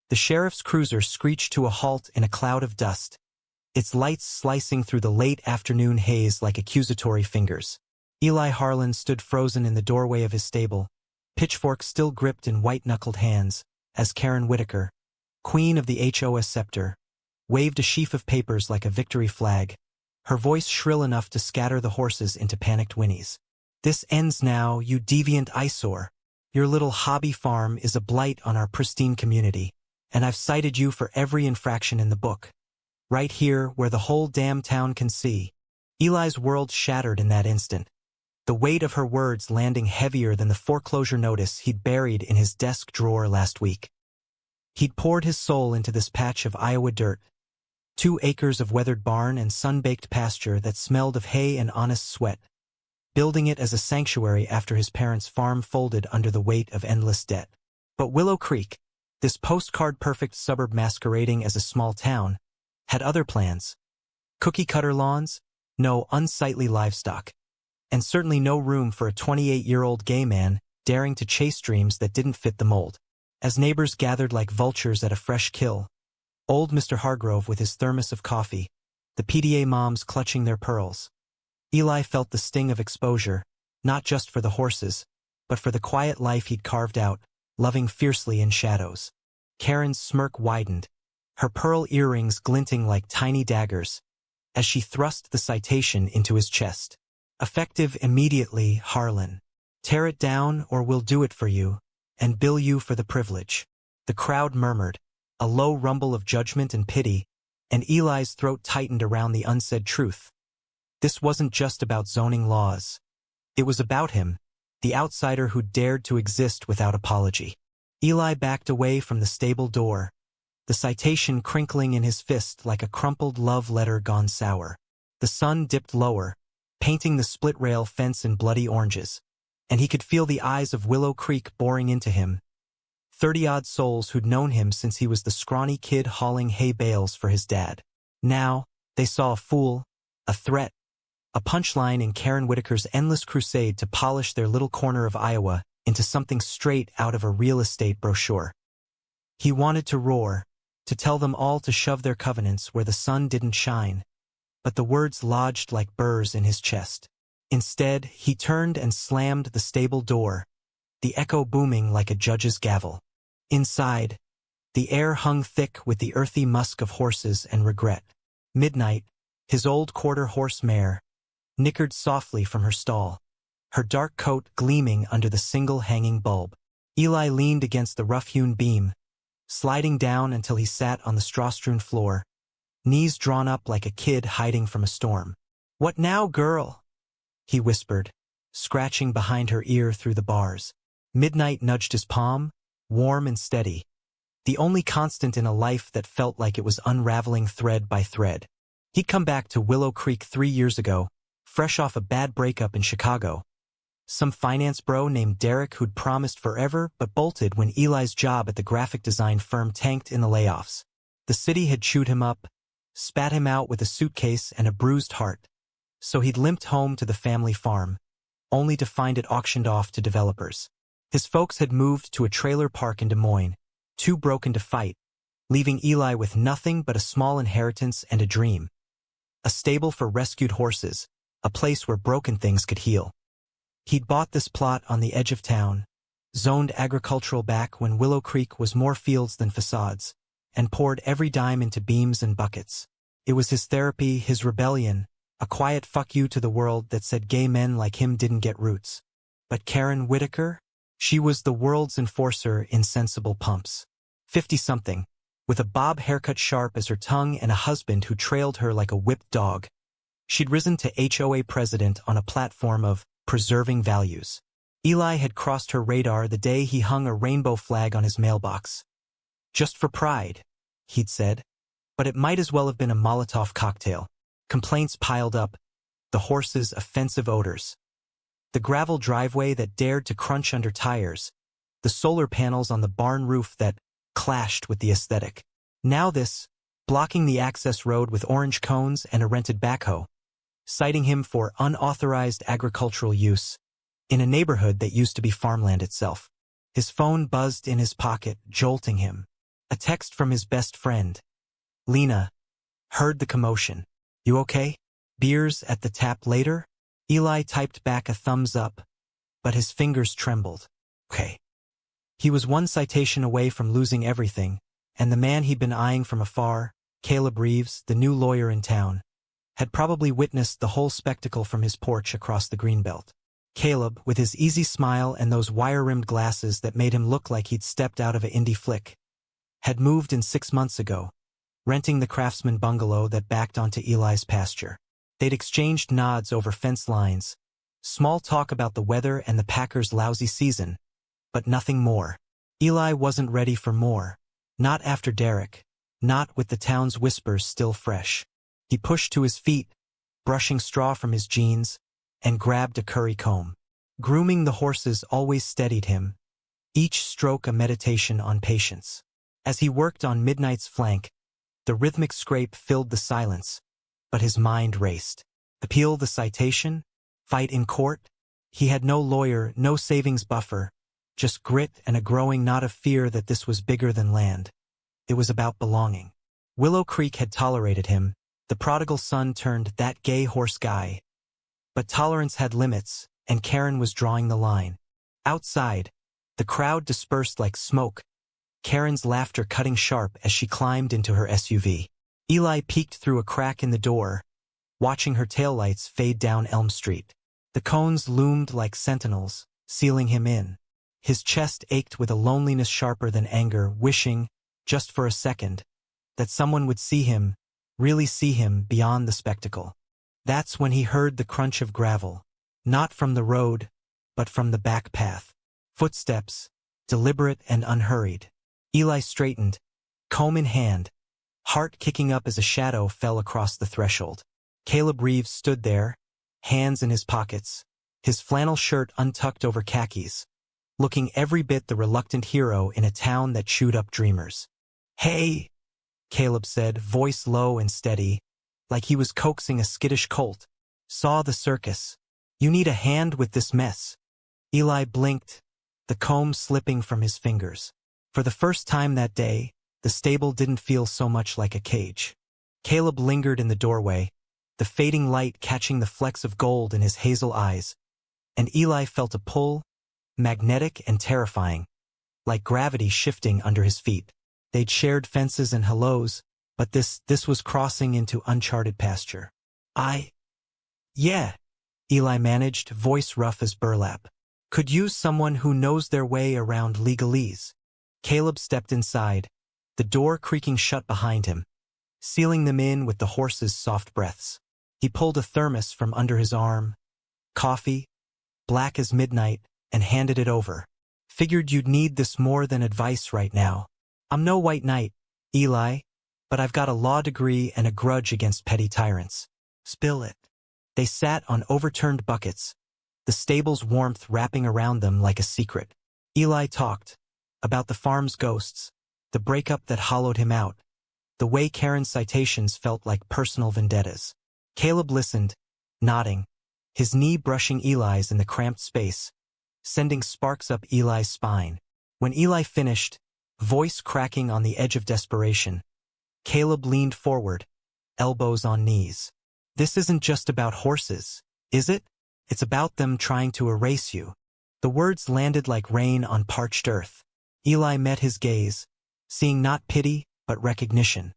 The sheriff's cruiser screeched to a halt in a cloud of dust, its lights slicing through the late afternoon haze like accusatory fingers. Eli Harlan stood frozen in the doorway of his stable, pitchfork still gripped in white-knuckled hands, as Karen Whitaker, queen of the HOS scepter, waved a sheaf of papers like a victory flag, her voice shrill enough to scatter the horses into panicked whinnies. "This ends now, you deviant eyesore. Your little hobby farm is a blight on our pristine community, and I've cited you for every infraction in the book. Right here, where the whole damn town can see." Eli's world shattered in that instant, the weight of her words landing heavier than the foreclosure notice he'd buried in his desk drawer last week. He'd poured his soul into this patch of Iowa dirt, 2 acres of weathered barn and sun-baked pasture that smelled of hay and honest sweat, building it as a sanctuary after his parents' farm folded under the weight of endless debt. But Willow Creek, this postcard-perfect suburb masquerading as a small town, had other plans. Cookie-cutter lawns, no unsightly livestock, and certainly no room for a 28-year-old gay man daring to chase dreams that didn't fit the mold. As neighbors gathered like vultures at a fresh kill, old Mr. Hargrove with his thermos of coffee, the PDA moms clutching their pearls, Eli felt the sting of exposure, not just for the horses, but for the quiet life he'd carved out, loving fiercely in shadows. Karen's smirk widened, her pearl earrings glinting like tiny daggers, as she thrust the citation into his chest. "Effective immediately, Harlan. Tear it down or we'll do it for you, and bill you for the privilege." The crowd murmured, a low rumble of judgment and pity, and Eli's throat tightened around the unsaid truth. This wasn't just about zoning laws. It was about him, the outsider who dared to exist without apology. Eli backed away from the stable door, the citation crinkling in his fist like a crumpled love letter gone sour. The sun dipped lower, painting the split-rail fence in bloody oranges, and he could feel the eyes of Willow Creek boring into him. 30-odd souls who'd known him since he was the scrawny kid hauling hay bales for his dad. Now, they saw a fool, a threat, a punchline in Karen Whitaker's endless crusade to polish their little corner of Iowa into something straight out of a real estate brochure. He wanted to roar, to tell them all to shove their covenants where the sun didn't shine, but the words lodged like burrs in his chest. Instead, he turned and slammed the stable door, the echo booming like a judge's gavel. Inside, the air hung thick with the earthy musk of horses and regret. Midnight, his old quarter-horse mare, nickered softly from her stall, her dark coat gleaming under the single hanging bulb. Eli leaned against the rough-hewn beam, sliding down until he sat on the straw-strewn floor, knees drawn up like a kid hiding from a storm. "What now, girl?" he whispered, scratching behind her ear through the bars. Midnight nudged his palm, warm and steady, the only constant in a life that felt like it was unraveling thread by thread. He'd come back to Willow Creek 3 years ago, fresh off a bad breakup in Chicago. Some finance bro named Derek who'd promised forever but bolted when Eli's job at the graphic design firm tanked in the layoffs. The city had chewed him up, spat him out with a suitcase and a bruised heart, so he'd limped home to the family farm, only to find it auctioned off to developers. His folks had moved to a trailer park in Des Moines, too broken to fight, leaving Eli with nothing but a small inheritance and a dream. A stable for rescued horses, a place where broken things could heal. He'd bought this plot on the edge of town, zoned agricultural back when Willow Creek was more fields than facades, and poured every dime into beams and buckets. It was his therapy, his rebellion, a quiet fuck you to the world that said gay men like him didn't get roots. But Karen Whitaker? She was the world's enforcer in sensible pumps. 50-something, with a bob haircut sharp as her tongue and a husband who trailed her like a whipped dog. She'd risen to HOA president on a platform of preserving values. Eli had crossed her radar the day he hung a rainbow flag on his mailbox. Just for pride, he'd said, but it might as well have been a Molotov cocktail. Complaints piled up, the horses' offensive odors, the gravel driveway that dared to crunch under tires, the solar panels on the barn roof that clashed with the aesthetic. Now this, blocking the access road with orange cones and a rented backhoe, citing him for unauthorized agricultural use in a neighborhood that used to be farmland itself. His phone buzzed in his pocket, jolting him. A text from his best friend. Lena heard the commotion. You okay? Beers at the tap later? Eli typed back a thumbs up, but his fingers trembled. Okay. He was one citation away from losing everything, and the man he'd been eyeing from afar, Caleb Reeves, the new lawyer in town, had probably witnessed the whole spectacle from his porch across the greenbelt. Caleb, with his easy smile and those wire-rimmed glasses that made him look like he'd stepped out of an indie flick, had moved in 6 months ago, renting the craftsman bungalow that backed onto Eli's pasture. They'd exchanged nods over fence lines, small talk about the weather and the Packers' lousy season, but nothing more. Eli wasn't ready for more. Not after Derek. Not with the town's whispers still fresh. He pushed to his feet, brushing straw from his jeans, and grabbed a curry comb. Grooming the horses always steadied him, each stroke a meditation on patience. As he worked on Midnight's flank, the rhythmic scrape filled the silence, but his mind raced. Appeal the citation? Fight in court? He had no lawyer, no savings buffer, just grit and a growing knot of fear that this was bigger than land. It was about belonging. Willow Creek had tolerated him, the prodigal son turned that gay horse guy. But tolerance had limits, and Karen was drawing the line. Outside, the crowd dispersed like smoke, Karen's laughter cutting sharp as she climbed into her SUV. Eli peeked through a crack in the door, watching her taillights fade down Elm Street. The cones loomed like sentinels, sealing him in. His chest ached with a loneliness sharper than anger, wishing, just for a second, that someone would see him, really see him beyond the spectacle. That's when he heard the crunch of gravel, not from the road, but from the back path. Footsteps, deliberate and unhurried. Eli straightened, comb in hand, heart kicking up as a shadow fell across the threshold. Caleb Reeves stood there, hands in his pockets, his flannel shirt untucked over khakis, looking every bit the reluctant hero in a town that chewed up dreamers. Hey, Caleb said, voice low and steady, like he was coaxing a skittish colt. Saw the circus. You need a hand with this mess. Eli blinked, the comb slipping from his fingers. For the first time that day, the stable didn't feel so much like a cage. Caleb lingered in the doorway, the fading light catching the flecks of gold in his hazel eyes, and Eli felt a pull, magnetic and terrifying, like gravity shifting under his feet. They'd shared fences and hellos, but this was crossing into uncharted pasture. Yeah, Eli managed, voice rough as burlap. Could use someone who knows their way around legalese. Caleb stepped inside, the door creaking shut behind him, sealing them in with the horse's soft breaths. He pulled a thermos from under his arm, coffee, black as midnight, and handed it over. Figured you'd need this more than advice right now. I'm no white knight, Eli, but I've got a law degree and a grudge against petty tyrants. Spill it. They sat on overturned buckets, the stable's warmth wrapping around them like a secret. Eli talked about the farm's ghosts, the breakup that hollowed him out, the way Karen's citations felt like personal vendettas. Caleb listened, nodding, his knee brushing Eli's in the cramped space, sending sparks up Eli's spine. When Eli finished, voice cracking on the edge of desperation, Caleb leaned forward, elbows on knees. This isn't just about horses, is it? It's about them trying to erase you. The words landed like rain on parched earth. Eli met his gaze, seeing not pity, but recognition.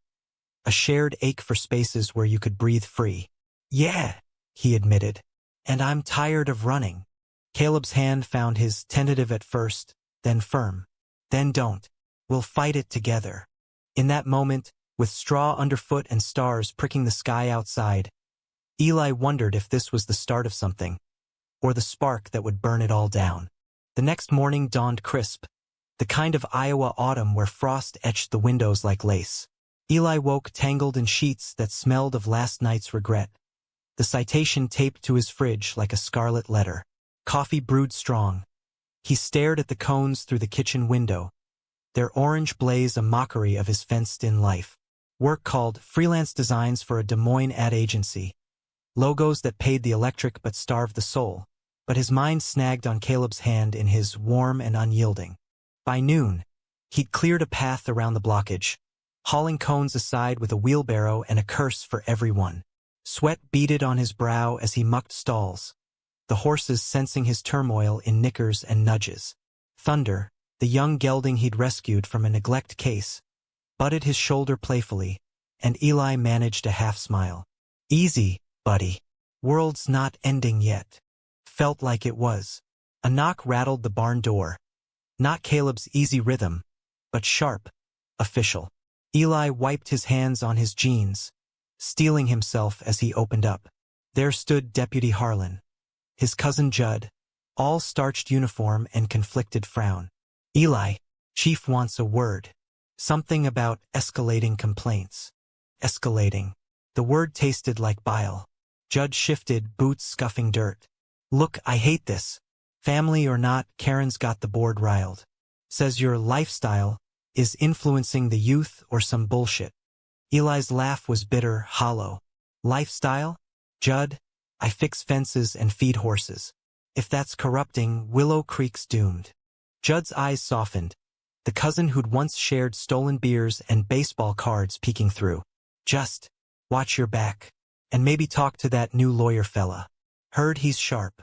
A shared ache for spaces where you could breathe free. Yeah, he admitted. And I'm tired of running. Caleb's hand found his, tentative at first, then firm. Then don't. We'll fight it together. In that moment, with straw underfoot and stars pricking the sky outside, Eli wondered if this was the start of something, or the spark that would burn it all down. The next morning dawned crisp, the kind of Iowa autumn where frost etched the windows like lace. Eli woke tangled in sheets that smelled of last night's regret, the citation taped to his fridge like a scarlet letter. Coffee brewed strong. He stared at the cones through the kitchen window, their orange blaze a mockery of his fenced-in life. Work called freelance designs for a Des Moines ad agency. Logos that paid the electric but starved the soul. But his mind snagged on Caleb's hand in his, warm and unyielding. By noon, He'd cleared a path around the blockage, hauling cones aside with a wheelbarrow and a curse for everyone. Sweat beaded on his brow as he mucked stalls, the horses sensing his turmoil in nickers and nudges. Thunder, the young gelding he'd rescued from a neglect case, butted his shoulder playfully, and Eli managed a half-smile. "Easy, buddy. World's not ending yet." Felt like it was. A knock rattled the barn door. Not Caleb's easy rhythm, but sharp, official. Eli wiped his hands on his jeans, steeling himself as he opened up. There stood Deputy Harlan, his cousin Judd, all starched uniform and conflicted frown. "Eli, Chief wants a word. Something about escalating complaints." Escalating. The word tasted like bile. Judd shifted, boots scuffing dirt. "Look, I hate this. Family or not, Karen's got the board riled. Says your lifestyle is influencing the youth or some bullshit." Eli's laugh was bitter, hollow. "Lifestyle? Judd, I fix fences and feed horses. If that's corrupting, Willow Creek's doomed." Judd's eyes softened, the cousin who'd once shared stolen beers and baseball cards peeking through. "Just watch your back, and maybe talk to that new lawyer fella. Heard he's sharp."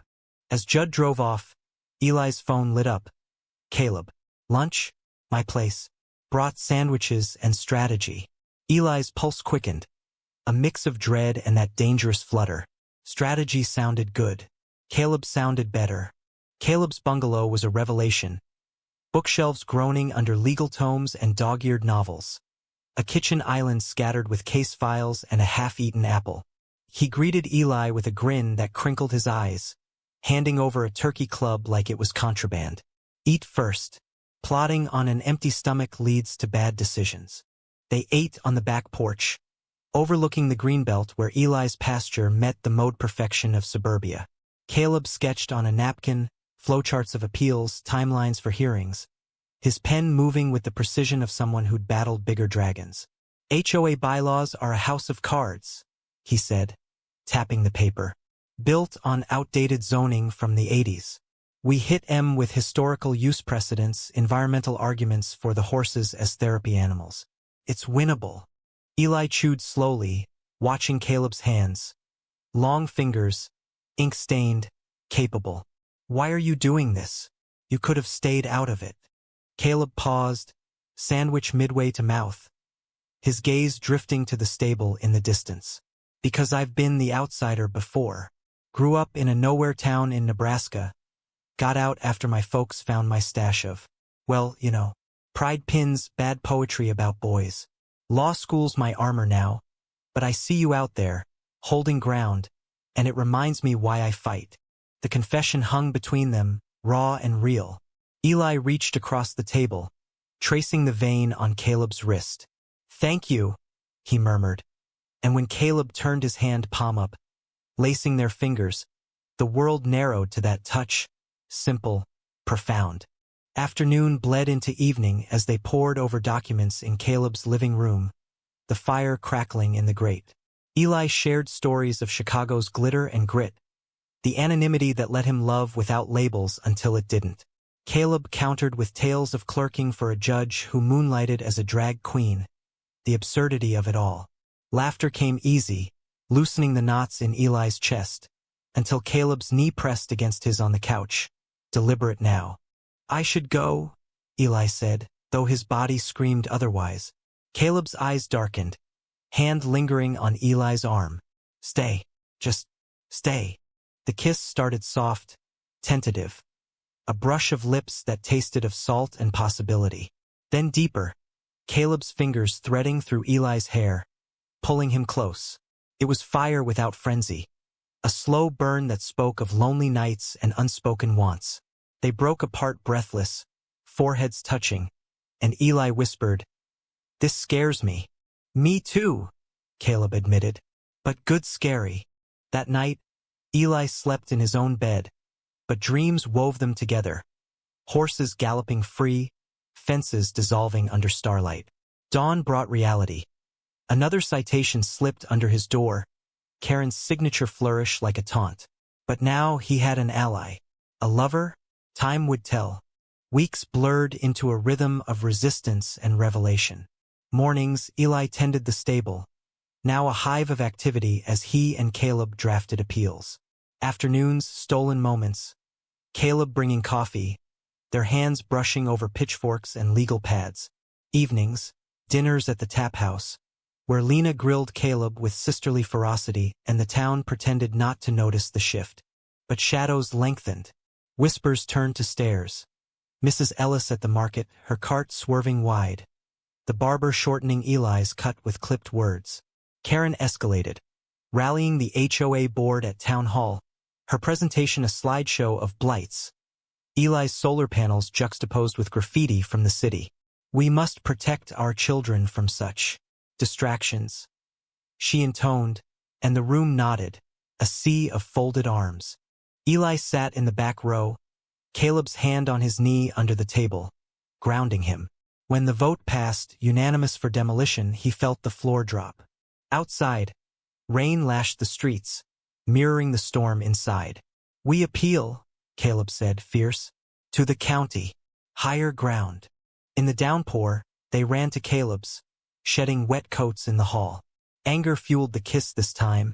As Judd drove off, Eli's phone lit up. "Caleb. Lunch? My place. Brought sandwiches and strategy." Eli's pulse quickened, a mix of dread and that dangerous flutter. Strategy sounded good. Caleb sounded better. Caleb's bungalow was a revelation. Bookshelves groaning under legal tomes and dog-eared novels. A kitchen island scattered with case files and a half-eaten apple. He greeted Eli with a grin that crinkled his eyes, handing over a turkey club like it was contraband. "Eat first. Plodding on an empty stomach leads to bad decisions." They ate on the back porch, overlooking the greenbelt where Eli's pasture met the mode perfection of suburbia. Caleb sketched on a napkin flowcharts of appeals, timelines for hearings, his pen moving with the precision of someone who'd battled bigger dragons. "HOA bylaws are a house of cards," he said, tapping the paper. "Built on outdated zoning from the 80s. We hit M with historical use precedents, environmental arguments for the horses as therapy animals. It's winnable." Eli chewed slowly, watching Caleb's hands. Long fingers, ink-stained, capable. "Why are you doing this? You could have stayed out of it." Caleb paused, sandwich midway to mouth, his gaze drifting to the stable in the distance. "Because I've been the outsider before. Grew up in a nowhere town in Nebraska. Got out after my folks found my stash of, well, you know, pride pins, bad poetry about boys. Law school's my armor now, but I see you out there, holding ground, and it reminds me why I fight." The confession hung between them, raw and real. Eli reached across the table, tracing the vein on Caleb's wrist. "Thank you," he murmured. And when Caleb turned his hand palm up, lacing their fingers, the world narrowed to that touch, simple, profound. Afternoon bled into evening as they pored over documents in Caleb's living room, the fire crackling in the grate. Eli shared stories of Chicago's glitter and grit, the anonymity that let him love without labels until it didn't. Caleb countered with tales of clerking for a judge who moonlighted as a drag queen, the absurdity of it all. Laughter came easy, loosening the knots in Eli's chest, until Caleb's knee pressed against his on the couch, deliberate now. "I should go," Eli said, though his body screamed otherwise. Caleb's eyes darkened, hand lingering on Eli's arm. "Stay. Just stay." The kiss started soft, tentative, a brush of lips that tasted of salt and possibility. Then deeper, Caleb's fingers threading through Eli's hair, pulling him close. It was fire without frenzy, a slow burn that spoke of lonely nights and unspoken wants. They broke apart breathless, foreheads touching, and Eli whispered, "This scares me." "Me too," Caleb admitted, "but good scary." That night, Eli slept in his own bed, but dreams wove them together. Horses galloping free, fences dissolving under starlight. Dawn brought reality. Another citation slipped under his door, Karen's signature flourish like a taunt. But now he had an ally. A lover? Time would tell. Weeks blurred into a rhythm of resistance and revelation. Mornings, Eli tended the stable, now a hive of activity as he and Caleb drafted appeals. Afternoons, stolen moments, Caleb bringing coffee, their hands brushing over pitchforks and legal pads. Evenings, dinners at the tap house, where Lena grilled Caleb with sisterly ferocity and the town pretended not to notice the shift. But shadows lengthened. Whispers turned to stares. Mrs. Ellis at the market, her cart swerving wide. The barber shortening Eli's cut with clipped words. Karen escalated, rallying the HOA board at town hall, her presentation a slideshow of blights. Eli's solar panels juxtaposed with graffiti from the city. We must protect our children from such distractions, she intoned, and the room nodded, a sea of folded arms. Eli sat in the back row, Caleb's hand on his knee under the table, grounding him. When the vote passed, unanimous for demolition, he felt the floor drop. Outside, rain lashed the streets, mirroring the storm inside. We appeal, Caleb said, fierce, to the county. Higher ground. In the downpour, they ran to Caleb's, shedding wet coats in the hall. Anger fueled the kiss this time,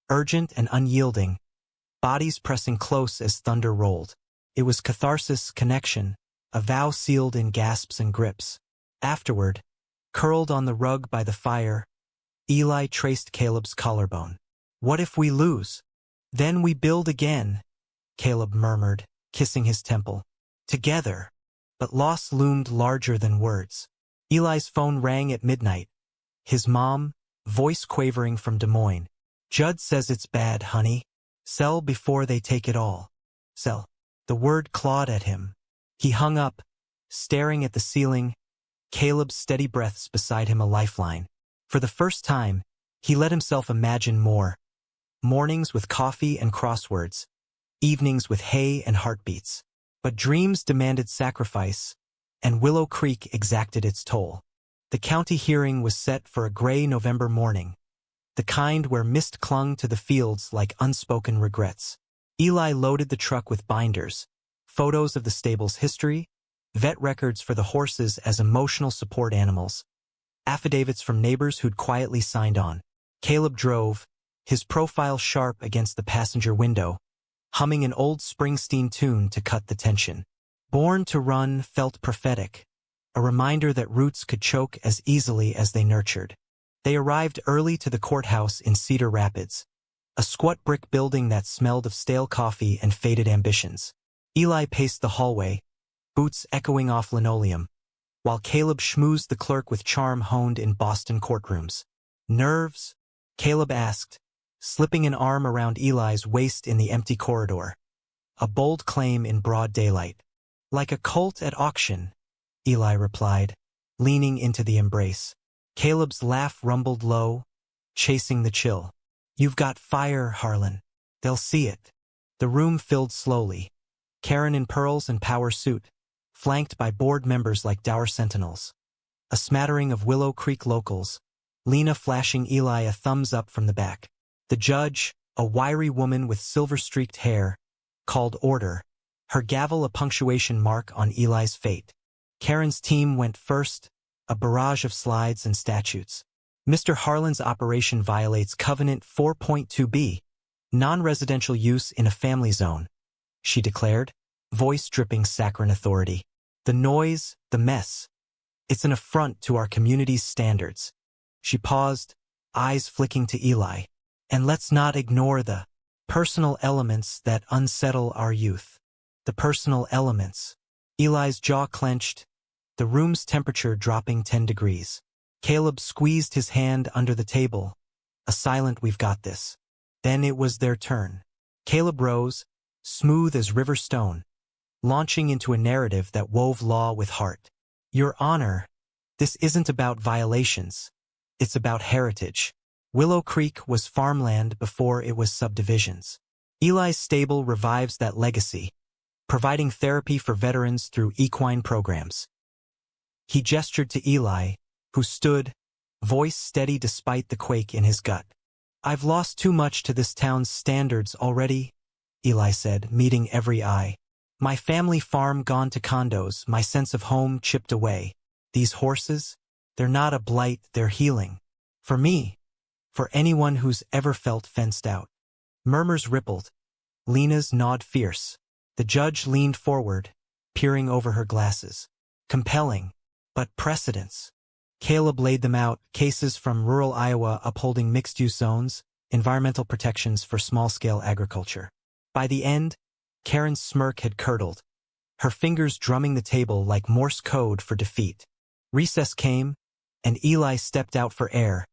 urgent and unyielding, bodies pressing close as thunder rolled. It was catharsis, connection, a vow sealed in gasps and grips. Afterward, curled on the rug by the fire, Eli traced Caleb's collarbone. What if we lose? Then we build again, Caleb murmured, kissing his temple. Together. But loss loomed larger than words. Eli's phone rang at midnight. His mom, voice quavering from Des Moines. Judd says it's bad, honey. Sell before they take it all. Sell. The word clawed at him. He hung up, staring at the ceiling, Caleb's steady breaths beside him a lifeline. For the first time, he let himself imagine more. Mornings with coffee and crosswords, evenings with hay and heartbeats. But dreams demanded sacrifice, and Willow Creek exacted its toll. The county hearing was set for a gray November morning, the kind where mist clung to the fields like unspoken regrets. Eli loaded the truck with binders, photos of the stable's history, vet records for the horses as emotional support animals, affidavits from neighbors who'd quietly signed on. Caleb drove, his profile sharp against the passenger window, humming an old Springsteen tune to cut the tension. Born to Run felt prophetic, a reminder that roots could choke as easily as they nurtured. They arrived early to the courthouse in Cedar Rapids, a squat brick building that smelled of stale coffee and faded ambitions. Eli paced the hallway, boots echoing off linoleum, while Caleb schmoozed the clerk with charm honed in Boston courtrooms. Nerves? Caleb asked, slipping an arm around Eli's waist in the empty corridor. A bold claim in broad daylight. Like a colt at auction, Eli replied, leaning into the embrace. Caleb's laugh rumbled low, chasing the chill. You've got fire, Harlan. They'll see it. The room filled slowly. Karen in pearls and power suit, flanked by board members like dour sentinels. A smattering of Willow Creek locals, Lena flashing Eli a thumbs up from the back. The judge, a wiry woman with silver-streaked hair, called order, her gavel a punctuation mark on Eli's fate. Karen's team went first, a barrage of slides and statutes. Mr. Harlan's operation violates Covenant 4.2b, non-residential use in a family zone, she declared, voice dripping saccharine authority. The noise, the mess. It's an affront to our community's standards. She paused, eyes flicking to Eli. And let's not ignore the personal elements that unsettle our youth. The personal elements. Eli's jaw clenched, the room's temperature dropping 10 degrees. Caleb squeezed his hand under the table, a silent "we've got this." Then it was their turn. Caleb rose, smooth as river stone, launching into a narrative that wove law with heart. Your Honor, this isn't about violations. It's about heritage. Willow Creek was farmland before it was subdivisions. Eli's stable revives that legacy, providing therapy for veterans through equine programs. He gestured to Eli, who stood, voice steady despite the quake in his gut. I've lost too much to this town's standards already, Eli said, meeting every eye. My family farm gone to condos, my sense of home chipped away. These horses? They're not a blight, they're healing. For me. For anyone who's ever felt fenced out. Murmurs rippled. Lena's gnawed fierce. The judge leaned forward, peering over her glasses. Compelling. But precedents. Caleb laid them out, cases from rural Iowa upholding mixed-use zones, environmental protections for small-scale agriculture. By the end, Karen's smirk had curdled, her fingers drumming the table like Morse code for defeat. Recess came, and Eli stepped out for air,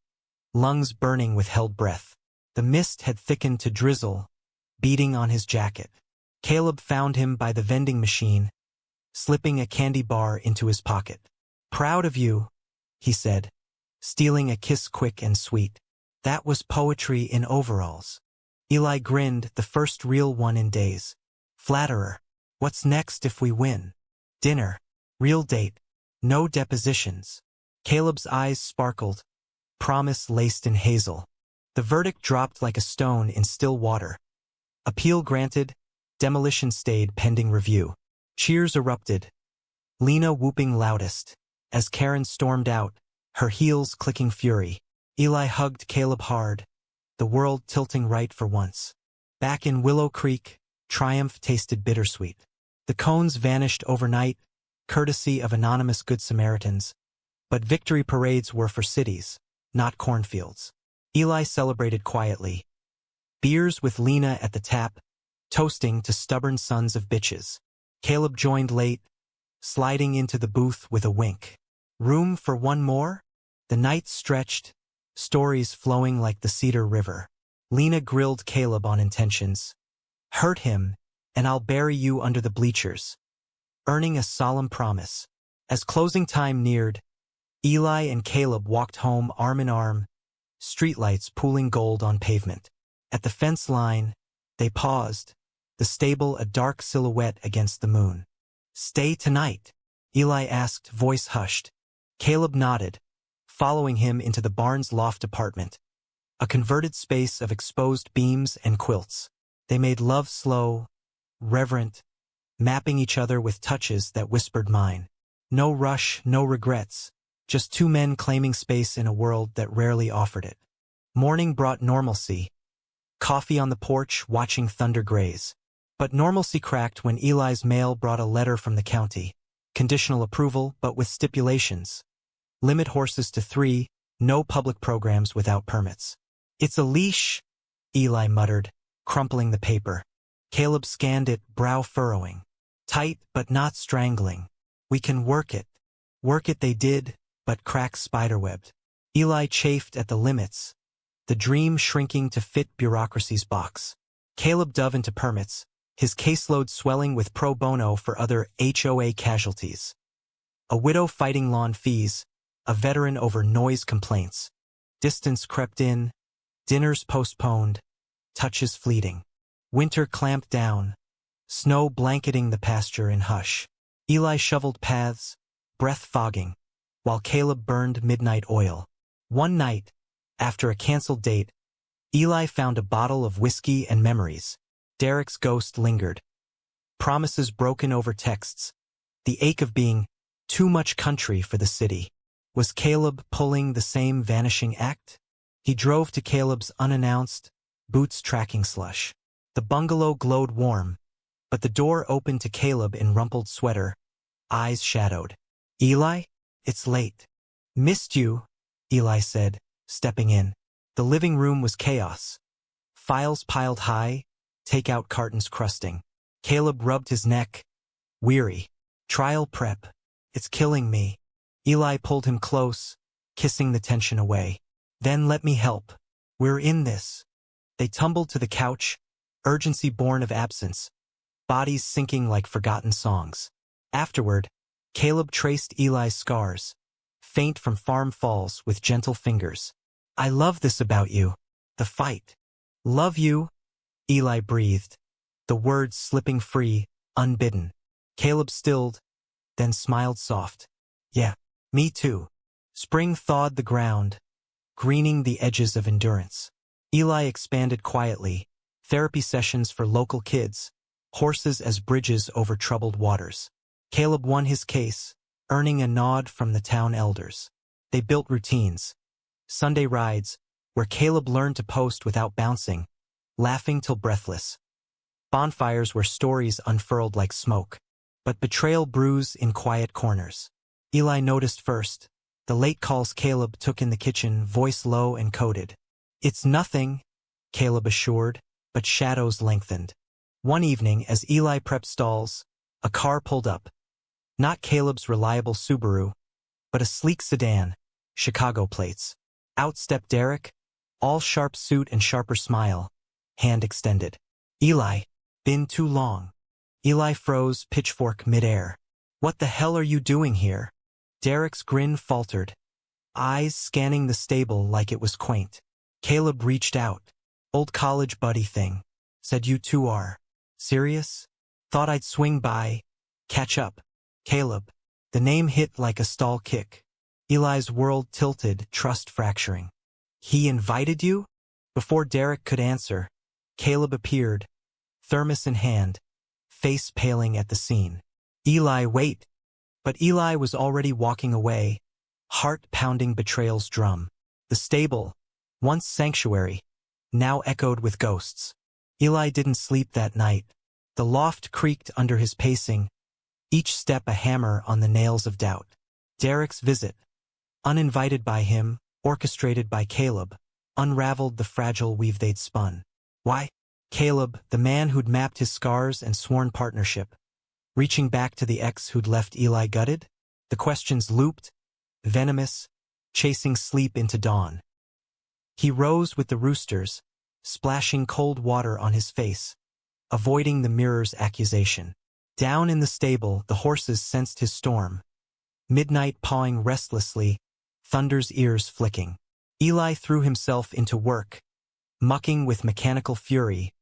lungs burning with held breath. The mist had thickened to drizzle, beating on his jacket. Caleb found him by the vending machine, slipping a candy bar into his pocket. "Proud of you," he said, stealing a kiss quick and sweet. That was poetry in overalls. Eli grinned, the first real one in days. Flatterer. What's next if we win? Dinner. Real date. No depositions. Caleb's eyes sparkled, promise laced in hazel. The verdict dropped like a stone in still water. Appeal granted, demolition stayed pending review. Cheers erupted, Lena whooping loudest, as Karen stormed out, her heels clicking fury. Eli hugged Caleb hard, the world tilting right for once. Back in Willow Creek, triumph tasted bittersweet. The cones vanished overnight, courtesy of anonymous Good Samaritans, but victory parades were for cities, not cornfields. Eli celebrated quietly. Beers with Lena at the tap, toasting to stubborn sons of bitches. Caleb joined late, sliding into the booth with a wink. Room for one more? The night stretched, stories flowing like the Cedar River. Lena grilled Caleb on intentions. Hurt him, and I'll bury you under the bleachers. Earning a solemn promise. As closing time neared, Eli and Caleb walked home arm in arm, streetlights pooling gold on pavement. At the fence line, they paused, the stable a dark silhouette against the moon. "Stay tonight?" Eli asked, voice hushed. Caleb nodded, following him into the barn's loft apartment, a converted space of exposed beams and quilts. They made love slow, reverent, mapping each other with touches that whispered mine. No rush, no regrets, just two men claiming space in a world that rarely offered it. Morning brought normalcy. Coffee on the porch, watching thunder graze. But normalcy cracked when Eli's mail brought a letter from the county. Conditional approval, but with stipulations. Limit horses to 3, no public programs without permits. "It's a leash," Eli muttered, crumpling the paper. Caleb scanned it, brow furrowing. "Tight, but not strangling. We can work it." Work it they did, but cracks spiderwebbed. Eli chafed at the limits, the dream shrinking to fit bureaucracy's box. Caleb dove into permits, his caseload swelling with pro bono for other HOA casualties. A widow fighting lawn fees, a veteran over noise complaints. Distance crept in, dinners postponed, touches fleeting. Winter clamped down, snow blanketing the pasture in hush. Eli shoveled paths, breath fogging, while Caleb burned midnight oil. One night, after a canceled date, Eli found a bottle of whiskey and memories. Derek's ghost lingered. Promises broken over texts. The ache of being too much country for the city. Was Caleb pulling the same vanishing act? He drove to Caleb's unannounced, boots tracking slush. The bungalow glowed warm, but the door opened to Caleb in rumpled sweater, eyes shadowed. "Eli? It's late." "Missed you," Eli said, stepping in. The living room was chaos. Files piled high, takeout cartons crusting. Caleb rubbed his neck, weary. "Trial prep. It's killing me." Eli pulled him close, kissing the tension away. "Then let me help. We're in this." They tumbled to the couch, urgency born of absence, bodies sinking like forgotten songs. Afterward, Caleb traced Eli's scars, faint from farm falls with gentle fingers. "I love this about you. The fight." "Love you," Eli breathed, the words slipping free, unbidden. Caleb stilled, then smiled soft. "Yeah, me too." Spring thawed the ground, greening the edges of endurance. Eli expanded quietly, therapy sessions for local kids, horses as bridges over troubled waters. Caleb won his case, earning a nod from the town elders. They built routines. Sunday rides, where Caleb learned to post without bouncing, laughing till breathless. Bonfires where stories unfurled like smoke. But betrayal brews in quiet corners. Eli noticed first. The late calls Caleb took in the kitchen, voice low and coded. "It's nothing," Caleb assured, but shadows lengthened. One evening, as Eli prepped stalls, a car pulled up. Not Caleb's reliable Subaru, but a sleek sedan, Chicago plates. Out stepped Derek, all sharp suit and sharper smile, hand extended. "Eli, been too long." Eli froze, pitchfork midair. "What the hell are you doing here?" Derek's grin faltered, eyes scanning the stable like it was quaint. Caleb reached out. "Old college buddy thing. Said you two are serious? Thought I'd swing by, catch up." Caleb. The name hit like a stall kick. Eli's world tilted, trust fracturing. "He invited you?" Before Derek could answer, Caleb appeared, thermos in hand, face paling at the scene. "Eli, wait." But Eli was already walking away, heart pounding betrayal's drum. The stable, once sanctuary, now echoed with ghosts. Eli didn't sleep that night. The loft creaked under his pacing, each step a hammer on the nails of doubt. Derek's visit, uninvited by him, orchestrated by Caleb, unraveled the fragile weave they'd spun. Why? Caleb, the man who'd mapped his scars and sworn partnership, reaching back to the ex who'd left Eli gutted? The questions looped, venomous, chasing sleep into dawn. He rose with the roosters, splashing cold water on his face, avoiding the mirror's accusation. Down in the stable, the horses sensed his storm. Midnight pawing restlessly, thunder's ears flicking. Eli threw himself into work, mucking with mechanical fury,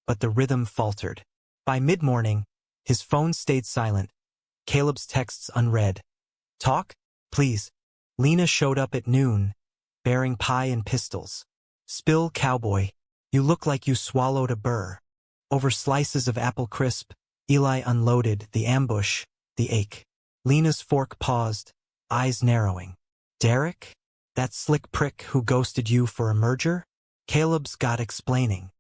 but the rhythm faltered. By mid-morning, his phone stayed silent, Caleb's texts unread. "Talk? Please." Lena showed up at noon, bearing pie and pistols. "Spill, cowboy. You look like you swallowed a burr." Over slices of apple crisp, Eli unloaded, the ambush, the ache. Lena's fork paused, eyes narrowing. "Derek? That slick prick who ghosted you for a merger?" Caleb's got explaining.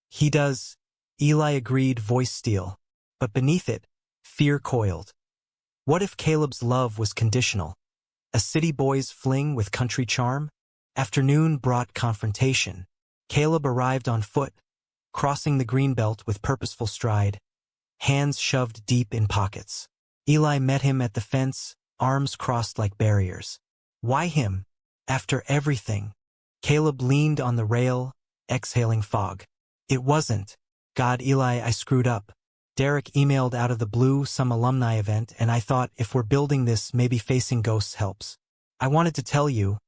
"He does," Eli agreed, voice steel. But beneath it, fear coiled. What if Caleb's love was conditional? A city boy's fling with country charm? Afternoon brought confrontation. Caleb arrived on foot, crossing the greenbelt with purposeful stride, hands shoved deep in pockets. Eli met him at the fence, arms crossed like barriers. Why him? After everything? Caleb leaned on the rail, exhaling fog. "It wasn't. God, Eli, I screwed up. Derek emailed out of the blue some alumni event, and I thought if we're building this, maybe facing ghosts helps. I wanted to tell you,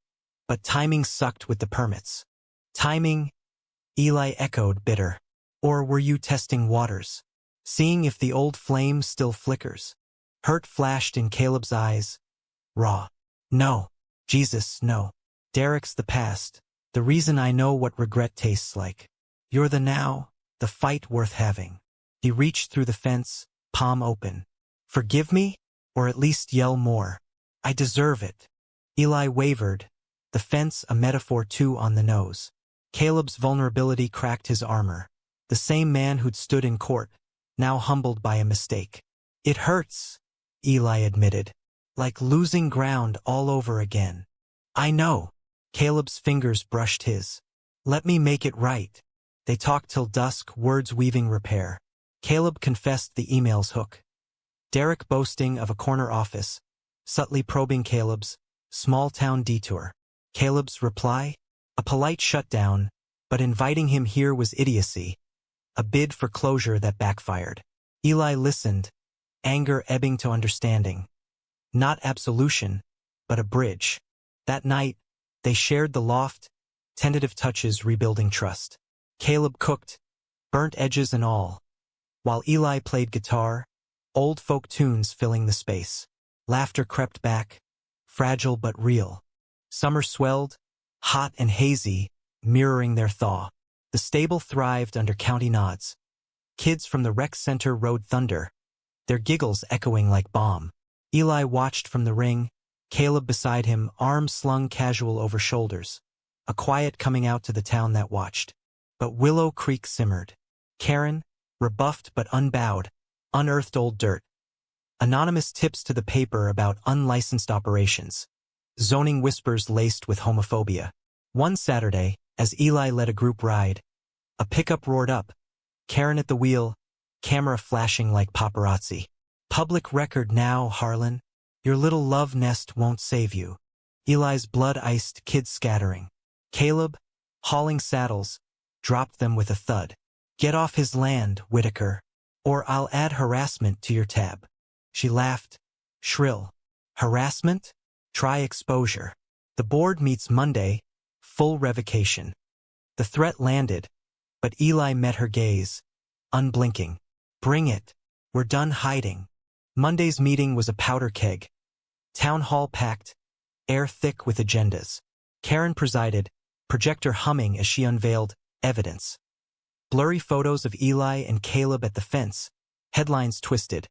but timing sucked with the permits." "Timing?" Eli echoed, bitter. "Or were you testing waters? Seeing if the old flame still flickers?" Hurt flashed in Caleb's eyes. Raw. "No. Jesus, no. Derek's the past. The reason I know what regret tastes like. You're the now, the fight worth having." He reached through the fence, palm open. "Forgive me? Or at least yell more. I deserve it." Eli wavered, the fence a metaphor too on the nose. Caleb's vulnerability cracked his armor. The same man who'd stood in court, now humbled by a mistake. "It hurts," Eli admitted. "Like losing ground all over again." "I know." Caleb's fingers brushed his. "Let me make it right." They talked till dusk, words weaving repair. Caleb confessed the email's hook. Derek boasting of a corner office, subtly probing Caleb's small-town detour. Caleb's reply? A polite shutdown, but inviting him here was idiocy, a bid for closure that backfired. Eli listened, anger ebbing to understanding. Not absolution, but a bridge. That night, they shared the loft, tentative touches rebuilding trust. Caleb cooked, burnt edges and all, while Eli played guitar, old folk tunes filling the space. Laughter crept back, fragile but real. Summer swelled, hot and hazy, mirroring their thaw. The stable thrived under county nods. Kids from the rec center rode thunder, their giggles echoing like bomb. Eli watched from the ring, Caleb beside him, arms slung casual over shoulders. A quiet coming out to the town that watched. But Willow Creek simmered. Karen, rebuffed but unbowed, unearthed old dirt. Anonymous tips to the paper about unlicensed operations. Zoning whispers laced with homophobia. One Saturday, as Eli led a group ride, a pickup roared up. Karen at the wheel, camera flashing like paparazzi. Public record now, Harlan. Your little love nest won't save you. Eli's blood-iced kids scattering. Caleb, hauling saddles, dropped them with a thud. Get off his land, Whitaker, or I'll add harassment to your tab. She laughed, shrill. Harassment? Try exposure. The board meets Monday, full revocation. The threat landed, but Eli met her gaze, unblinking. Bring it. We're done hiding. Monday's meeting was a powder keg. Town hall packed, air thick with agendas. Karen presided, projector humming as she unveiled evidence. Blurry photos of Eli and Caleb at the fence, headlines twisted.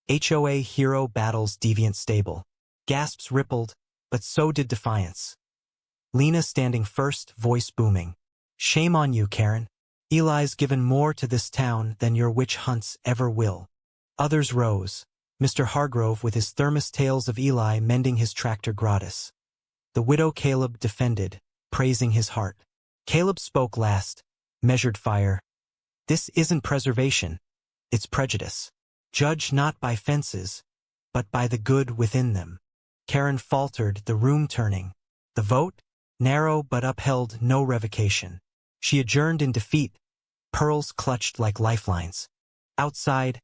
HOA hero battles deviant stable. Gasps rippled, but so did defiance. Lena standing first, voice booming. Shame on you, Karen. Eli's given more to this town than your witch hunts ever will. Others rose. Mr. Hargrove with his thermos tales of Eli mending his tractor gratis. The widow Caleb defended, praising his heart. Caleb spoke last, measured fire. This isn't preservation, it's prejudice. Judge not by fences, but by the good within them. Karen faltered, the room turning. The vote? Narrow but upheld no revocation. She adjourned in defeat, pearls clutched like lifelines. Outside,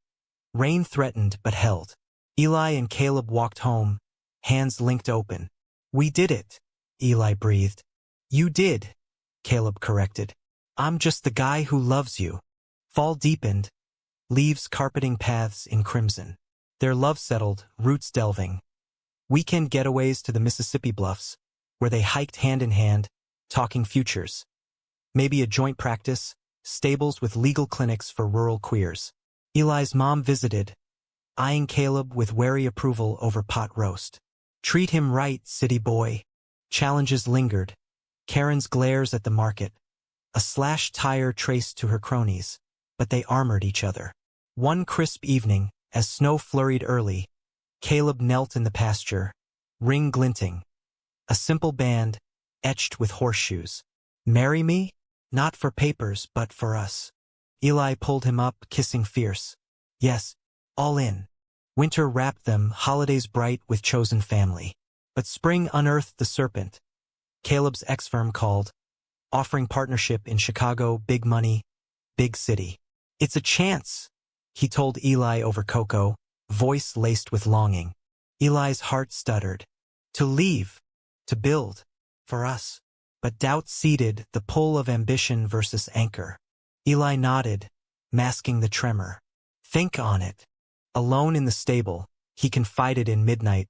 rain threatened but held. Eli and Caleb walked home, hands linked open. We did it, Eli breathed. You did, Caleb corrected. I'm just the guy who loves you. Fall deepened, leaves carpeting paths in crimson. Their love settled, roots delving. Weekend getaways to the Mississippi bluffs, where they hiked hand in hand, talking futures. Maybe a joint practice, stables with legal clinics for rural queers. Eli's mom visited, eyeing Caleb with wary approval over pot roast. Treat him right, city boy. Challenges lingered. Karen's glares at the market. A slashed tire traced to her cronies, but they armored each other. One crisp evening, as snow flurried early, Caleb knelt in the pasture, ring glinting. A simple band, etched with horseshoes. Marry me? Not for papers, but for us. Eli pulled him up, kissing fierce. Yes, all in. Winter wrapped them, holidays bright with chosen family. But spring unearthed the serpent. Caleb's ex-firm called, offering partnership in Chicago, big money, big city. It's a chance, he told Eli over cocoa, voice laced with longing. Eli's heart stuttered. To leave, to build, for us. But doubt seeded the pull of ambition versus anchor. Eli nodded, masking the tremor. Think on it. Alone in the stable, he confided in midnight.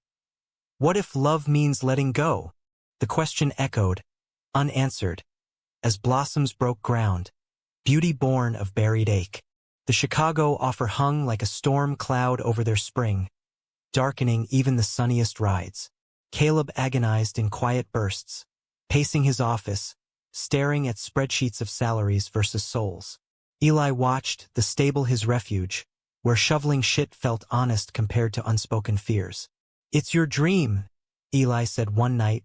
What if love means letting go? The question echoed, unanswered, as blossoms broke ground, beauty born of buried ache. The Chicago offer hung like a storm cloud over their spring, darkening even the sunniest rides. Caleb agonized in quiet bursts, pacing his office, staring at spreadsheets of salaries versus souls. Eli watched, the stable his refuge, where shoveling shit felt honest compared to unspoken fears. It's your dream, Eli said one night,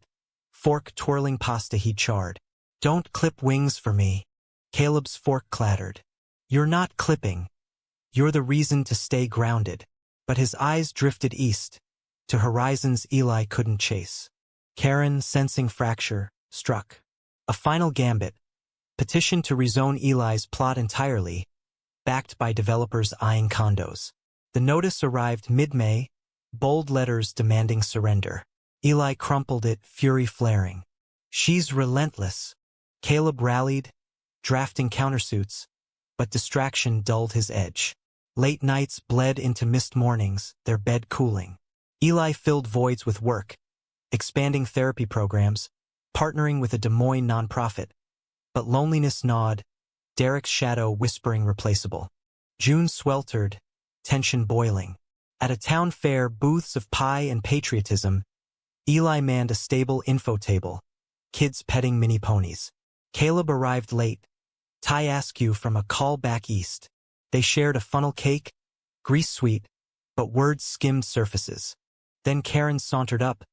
fork twirling pasta he'd charred. Don't clip wings for me. Caleb's fork clattered. You're not clipping. You're the reason to stay grounded. But his eyes drifted east, to horizons Eli couldn't chase. Karen, sensing fracture, struck. A final gambit. Petition to rezone Eli's plot entirely, backed by developers eyeing condos. The notice arrived mid-May, bold letters demanding surrender. Eli crumpled it, fury flaring. She's relentless. Caleb rallied, drafting countersuits, but distraction dulled his edge. Late nights bled into missed mornings, their bed cooling. Eli filled voids with work, expanding therapy programs, partnering with a Des Moines nonprofit. But loneliness gnawed, Derek's shadow whispering replaceable. June sweltered, tension boiling. At a town fair, booths of pie and patriotism, Eli manned a stable info table, kids petting mini ponies. Caleb arrived late, tie askew from a call back east. They shared a funnel cake, grease sweet, but words skimmed surfaces. Then Karen sauntered up,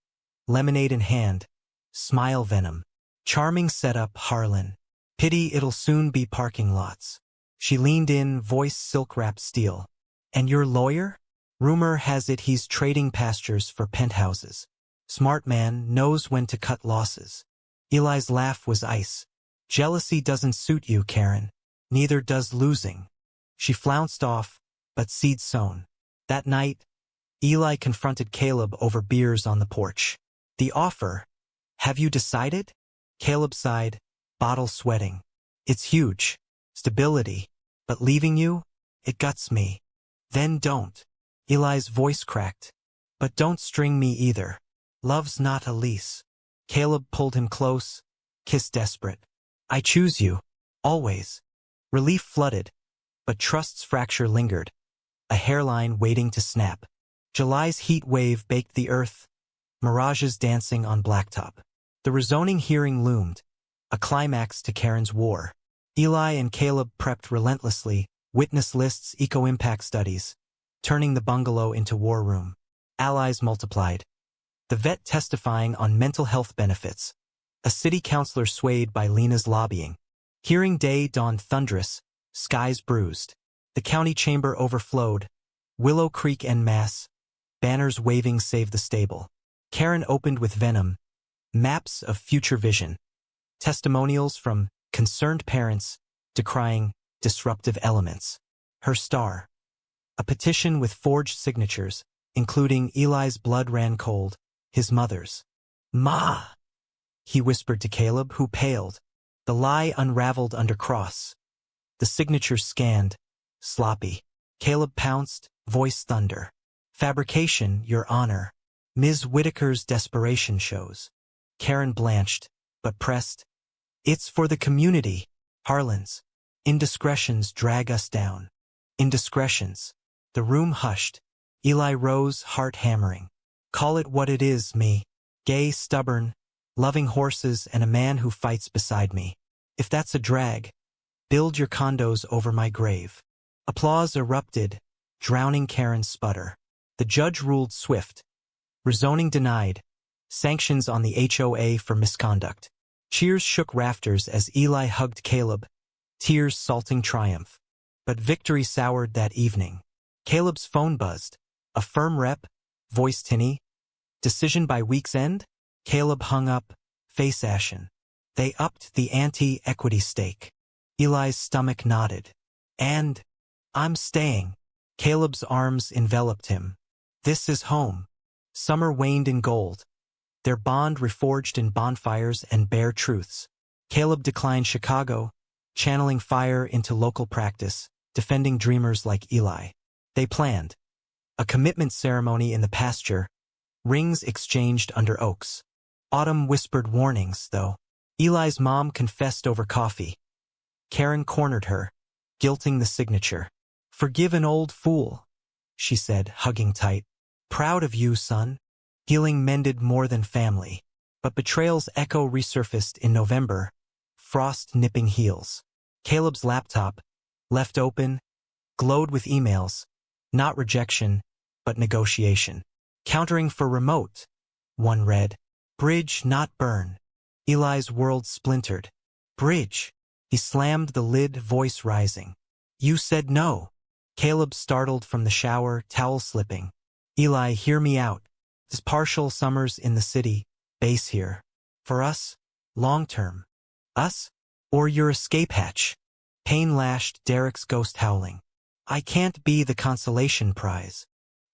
lemonade in hand, smile venom. Charming setup, Harlan. Pity it'll soon be parking lots. She leaned in, voice silk-wrapped steel. And your lawyer? Rumor has it he's trading pastures for penthouses. Smart man, knows when to cut losses. Eli's laugh was ice. Jealousy doesn't suit you, Karen. Neither does losing. She flounced off, but seed sown. That night, Eli confronted Caleb over beers on the porch. The offer. Have you decided? Caleb sighed, bottle sweating. It's huge. Stability. But leaving you? It guts me. Then don't. Eli's voice cracked. But don't string me either. Love's not a lease. Caleb pulled him close, kiss desperate. I choose you. Always. Relief flooded, but trust's fracture lingered. A hairline waiting to snap. July's heat wave baked the earth, mirages dancing on blacktop. The rezoning hearing loomed, a climax to Karen's war. Eli and Caleb prepped relentlessly, witness lists, eco-impact studies, turning the bungalow into war room. Allies multiplied. The vet testifying on mental health benefits. A city councilor swayed by Lena's lobbying. Hearing day dawned thunderous, skies bruised. The county chamber overflowed. Willow Creek en masse. Banners waving save the stable. Karen opened with venom. Maps of future vision. Testimonials from concerned parents decrying disruptive elements. Her star. A petition with forged signatures, including Eli's blood ran cold, his mother's. Ma! He whispered to Caleb, who paled. The lie unraveled under cross. The signatures scanned, sloppy. Caleb pounced, voice thunder. Fabrication, Your Honor. Ms. Whitaker's desperation shows. Karen blanched, but pressed. It's for the community, Harlan's. Indiscretions drag us down. Indiscretions. The room hushed. Eli rose, heart hammering. Call it what it is, me. Gay, stubborn, loving horses and a man who fights beside me. If that's a drag, build your condos over my grave. Applause erupted, drowning Karen's sputter. The judge ruled swift. Rezoning denied. Sanctions on the HOA for misconduct. Cheers shook rafters as Eli hugged Caleb, tears salting triumph. But victory soured that evening. Caleb's phone buzzed. A firm rep, voice tinny. Decision by week's end? Caleb hung up, face ashen. They upped the ante-equity stake. Eli's stomach nodded. And I'm staying. Caleb's arms enveloped him. This is home. Summer waned in gold. Their bond reforged in bonfires and bare truths. Caleb declined Chicago, channeling fire into local practice, defending dreamers like Eli. They planned. A commitment ceremony in the pasture, rings exchanged under oaks. Autumn whispered warnings, though. Eli's mom confessed over coffee. Karen cornered her, guilting the signature. Forgive an old fool, she said, hugging tight. Proud of you, son. Healing mended more than family. But betrayal's echo resurfaced in November, frost nipping heels. Caleb's laptop, left open, glowed with emails. Not rejection, but negotiation. Countering for remote. One read. Bridge, not burn. Eli's world splintered. Bridge. He slammed the lid, voice rising. You said no. Caleb startled from the shower, towel slipping. Eli, hear me out. This partial summers in the city, base here. For us, long term. Us? Or your escape hatch? Pain lashed Derek's ghost howling. I can't be the consolation prize.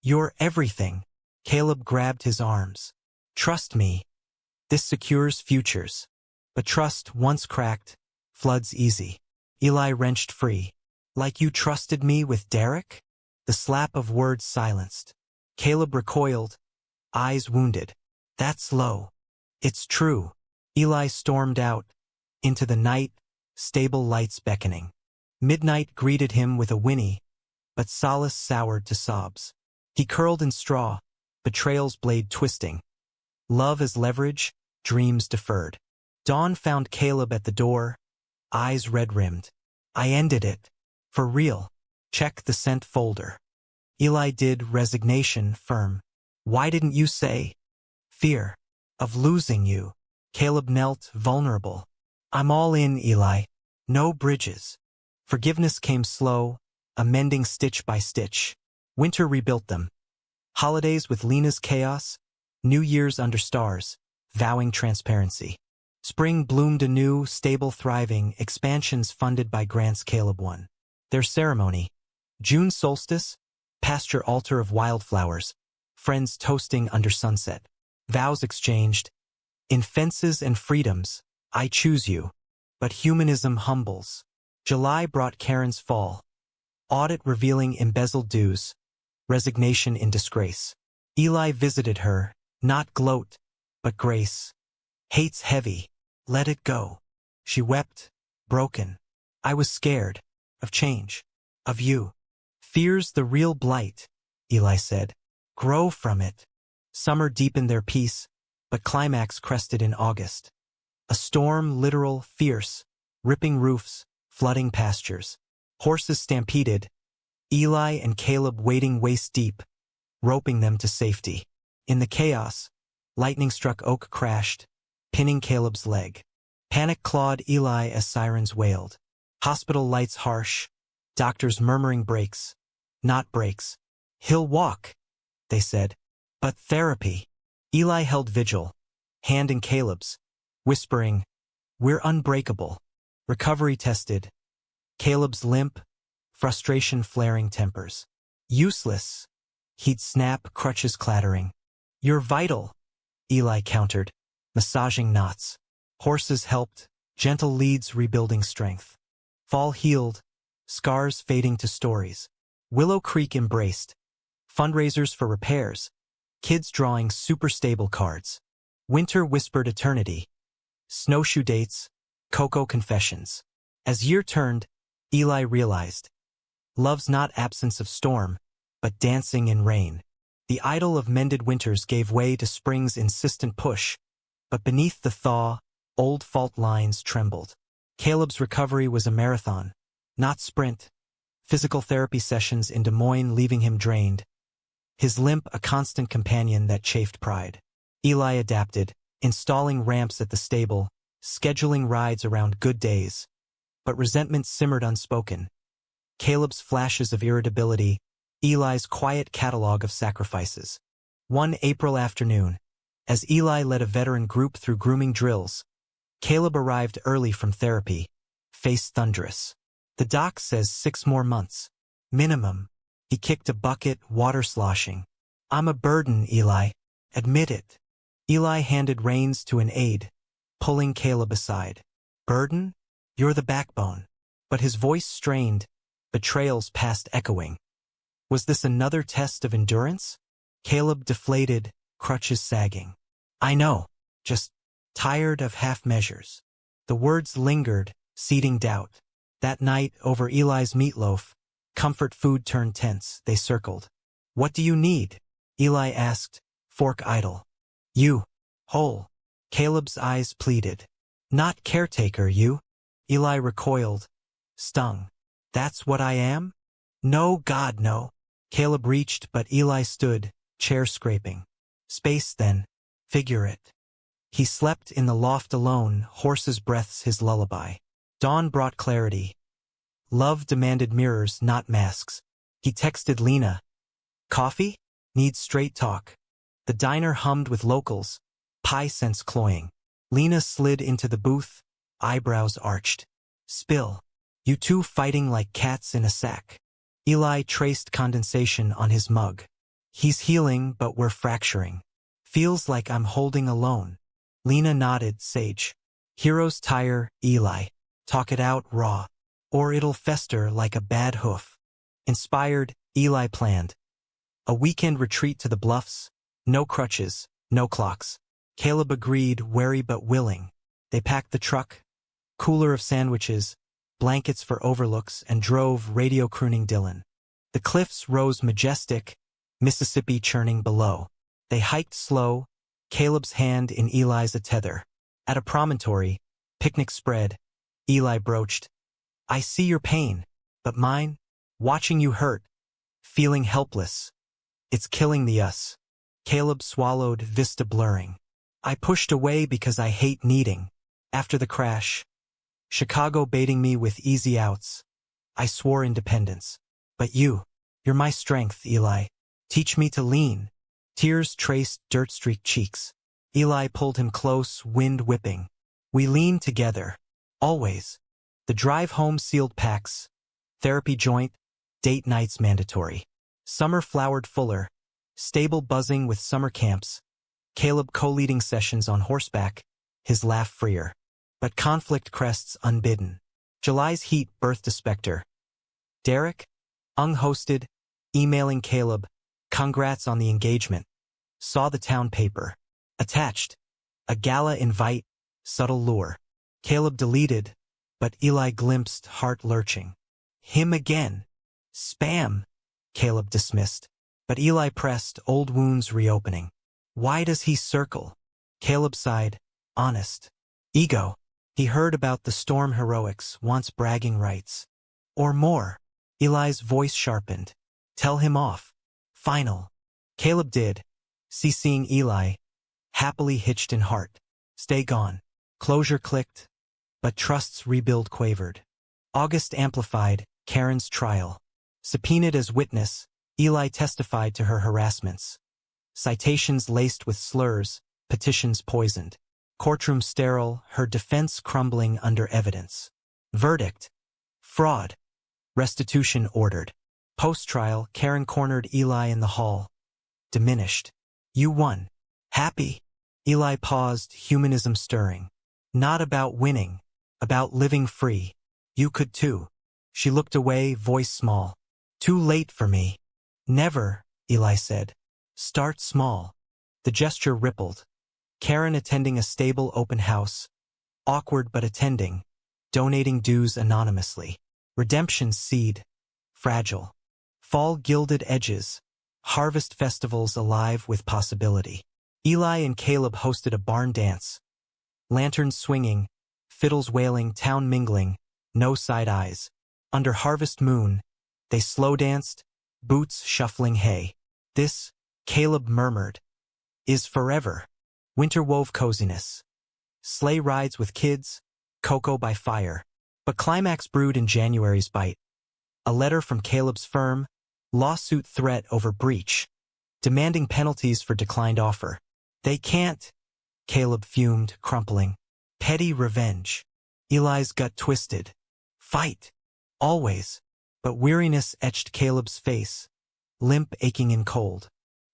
You're everything. Caleb grabbed his arms. Trust me. This secures futures. But trust, once cracked, floods easy. Eli wrenched free. Like you trusted me with Derek? The slap of words silenced. Caleb recoiled, eyes wounded. That's low. It's true. Eli stormed out, into the night, stable lights beckoning. Midnight greeted him with a whinny, but solace soured to sobs. He curled in straw, betrayal's blade twisting. Love as leverage, dreams deferred. Dawn found Caleb at the door, eyes red-rimmed. I ended it. For real. Check the sent folder. Eli did, resignation firm. Why didn't you say? Fear. Of losing you. Caleb knelt, vulnerable. I'm all in, Eli. No bridges. Forgiveness came slow, amending stitch by stitch. Winter rebuilt them. Holidays with Lena's chaos, New Year's under stars, vowing transparency. Spring bloomed anew, stable thriving, expansions funded by grants Caleb won. Their ceremony. June solstice, pasture altar of wildflowers, friends toasting under sunset. Vows exchanged. In fences and freedoms, I choose you. But humanism humbles. July brought Karen's fall. Audit revealing embezzled dues. Resignation in disgrace. Eli visited her, not gloat, but grace. Hate's heavy. Let it go. She wept, broken. I was scared. Of change. Of you. Fear's the real blight, Eli said. Grow from it. Summer deepened their peace, but climax crested in August. A storm literal, fierce, ripping roofs, flooding pastures. Horses stampeded, Eli and Caleb wading waist-deep, roping them to safety. In the chaos, lightning-struck oak crashed, pinning Caleb's leg. Panic clawed Eli as sirens wailed. Hospital lights harsh, doctors murmuring breaks. Not breaks. He'll walk, they said. But therapy. Eli held vigil, hand in Caleb's, whispering, we're unbreakable. Recovery tested. Caleb's limp, frustration flaring tempers. Useless. He'd snap, crutches clattering. You're vital, Eli countered, massaging knots. Horses helped, gentle leads rebuilding strength. Fall healed, scars fading to stories. Willow Creek embraced. Fundraisers for repairs. Kids drawing super stable cards. Winter whispered eternity. Snowshoe dates, cocoa confessions. As year turned, Eli realized. Love's not absence of storm, but dancing in rain. The idol of mended winters gave way to spring's insistent push, but beneath the thaw, old fault lines trembled. Caleb's recovery was a marathon, not sprint. Physical therapy sessions in Des Moines leaving him drained. His limp a constant companion that chafed pride. Eli adapted, installing ramps at the stable, scheduling rides around good days. But resentment simmered unspoken. Caleb's flashes of irritability, Eli's quiet catalog of sacrifices. One April afternoon, as Eli led a veteran group through grooming drills, Caleb arrived early from therapy, face thunderous. The doc says 6 more months. Minimum. He kicked a bucket, water sloshing. I'm a burden, Eli. Admit it. Eli handed reins to an aide, pulling Caleb aside. Burden? You're the backbone. But his voice strained, betrayals past echoing. Was this another test of endurance? Caleb deflated, crutches sagging. I know. Just tired of half measures. The words lingered, seeding doubt. That night, over Eli's meatloaf, comfort food turned tense, they circled. What do you need? Eli asked, fork idle. You. Whole. Caleb's eyes pleaded. Not caretaker, you. Eli recoiled, stung. That's what I am? No, God, no. Caleb reached, but Eli stood, chair scraping. Space, then. Figure it. He slept in the loft alone, horses' breaths his lullaby. Dawn brought clarity. Love demanded mirrors, not masks. He texted Lena. Coffee? Needs straight talk. The diner hummed with locals, pie scents cloying. Lena slid into the booth, eyebrows arched. Spill. You two fighting like cats in a sack. Eli traced condensation on his mug. He's healing, but we're fracturing. Feels like I'm holding alone. Lena nodded, sage. Heroes tire, Eli. Talk it out raw. Or it'll fester like a bad hoof. Inspired, Eli planned. A weekend retreat to the bluffs. No crutches, no clocks. Caleb agreed, wary but willing. They packed the truck, cooler of sandwiches, blankets for overlooks, and drove radio crooning Dylan. The cliffs rose majestic, Mississippi churning below. They hiked slow, Caleb's hand in Eli's a tether. At a promontory, picnic spread, Eli broached, "I see your pain, but mine, watching you hurt, feeling helpless. It's killing the us." Caleb swallowed, vista blurring. "I pushed away because I hate needing. After the crash, Chicago baiting me with easy outs. I swore independence. But you're my strength, Eli. Teach me to lean." Tears traced dirt-streaked cheeks. Eli pulled him close, wind whipping. "We lean together. Always." The drive home sealed packs. Therapy joint, date nights mandatory. Summer flowered fuller. Stable buzzing with summer camps. Caleb co-leading sessions on horseback, his laugh freer. But conflict crests unbidden. July's heat birthed a specter. Derek, unhosted, emailing Caleb, "Congrats on the engagement." Saw the town paper. Attached, a gala invite, subtle lure. Caleb deleted, but Eli glimpsed, heart lurching. "Him again. Spam," Caleb dismissed. But Eli pressed, old wounds reopening. "Why does he circle?" Caleb sighed, honest. "Ego. He heard about the storm heroics, wants bragging rights. Or more." Eli's voice sharpened. "Tell him off. Final." Caleb did, CCing Eli, happily hitched in heart. "Stay gone." Closure clicked, but trust's rebuild quavered. August amplified, Karen's trial. Subpoenaed as witness, Eli testified to her harassments. Citations laced with slurs, petitions poisoned. Courtroom sterile, her defense crumbling under evidence. Verdict: fraud. Restitution ordered. Post-trial, Karen cornered Eli in the hall. Diminished. "You won. Happy?" Eli paused, humanism stirring. "Not about winning, about living free. You could too." She looked away, voice small. "Too late for me." "Never," Eli said. "Start small." The gesture rippled. Karen attending a stable open house. Awkward but attending. Donating dues anonymously. Redemption seed. Fragile. Fall gilded edges. Harvest festivals alive with possibility. Eli and Caleb hosted a barn dance. Lanterns swinging, fiddles wailing, town mingling, no side eyes. Under harvest moon, they slow danced, boots shuffling hay. "This," Caleb murmured, "is forever." Winter wove coziness. Sleigh rides with kids, cocoa by fire. But climax brewed in January's bite. A letter from Caleb's firm, lawsuit threat over breach, demanding penalties for declined offer. "They can't," Caleb fumed, crumpling. "Petty revenge." Eli's gut twisted. "Fight. Always." But weariness etched Caleb's face, limp, aching in cold.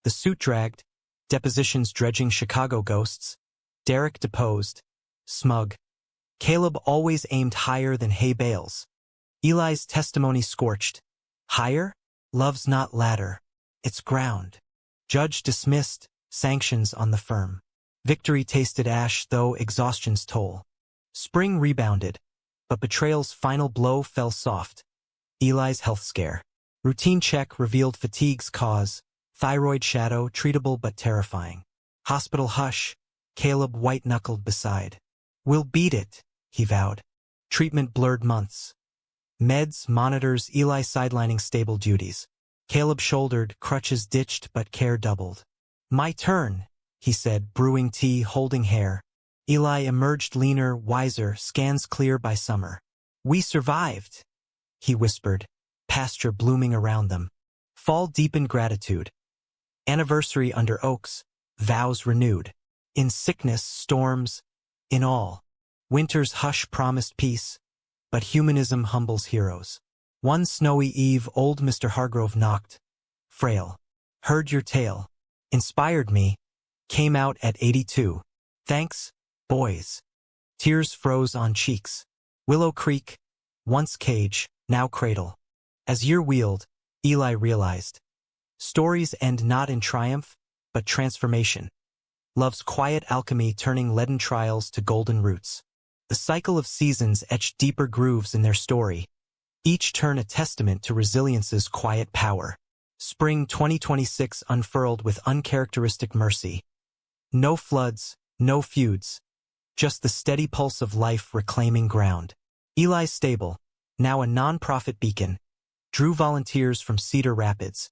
The suit dragged, depositions dredging Chicago ghosts. Derek deposed, smug. Caleb always aimed higher than hay bales. Eli's testimony scorched. "Higher? Love's not ladder. It's ground." Judge dismissed, sanctions on the firm. Victory tasted ash, though exhaustion's toll. Spring rebounded, but betrayal's final blow fell soft. Eli's health scare. Routine check revealed fatigue's cause. Thyroid shadow, treatable but terrifying. Hospital hush, Caleb white-knuckled beside. "We'll beat it," he vowed. Treatment blurred months. Meds, monitors, Eli sidelining stable duties. Caleb shouldered, crutches ditched but care doubled. "My turn," he said, brewing tea, holding hair. Eli emerged leaner, wiser, scans clear by summer. "We survived," he whispered, pasture blooming around them. Fall deepened gratitude. Anniversary under oaks, vows renewed. In sickness, storms, in all. Winter's hush promised peace, but humanism humbles heroes. One snowy eve, old Mr. Hargrove knocked. Frail. "Heard your tale. Inspired me. Came out at 82. Thanks, boys." Tears froze on cheeks. Willow Creek, once cage, now cradle. As year wheeled, Eli realized. Stories end not in triumph, but transformation. Love's quiet alchemy turning leaden trials to golden roots. The cycle of seasons etched deeper grooves in their story. each turn a testament to resilience's quiet power. Spring 2026 unfurled with uncharacteristic mercy. No floods, no feuds, just the steady pulse of life reclaiming ground. Eli's stable, now a non-profit beacon, drew volunteers from Cedar Rapids,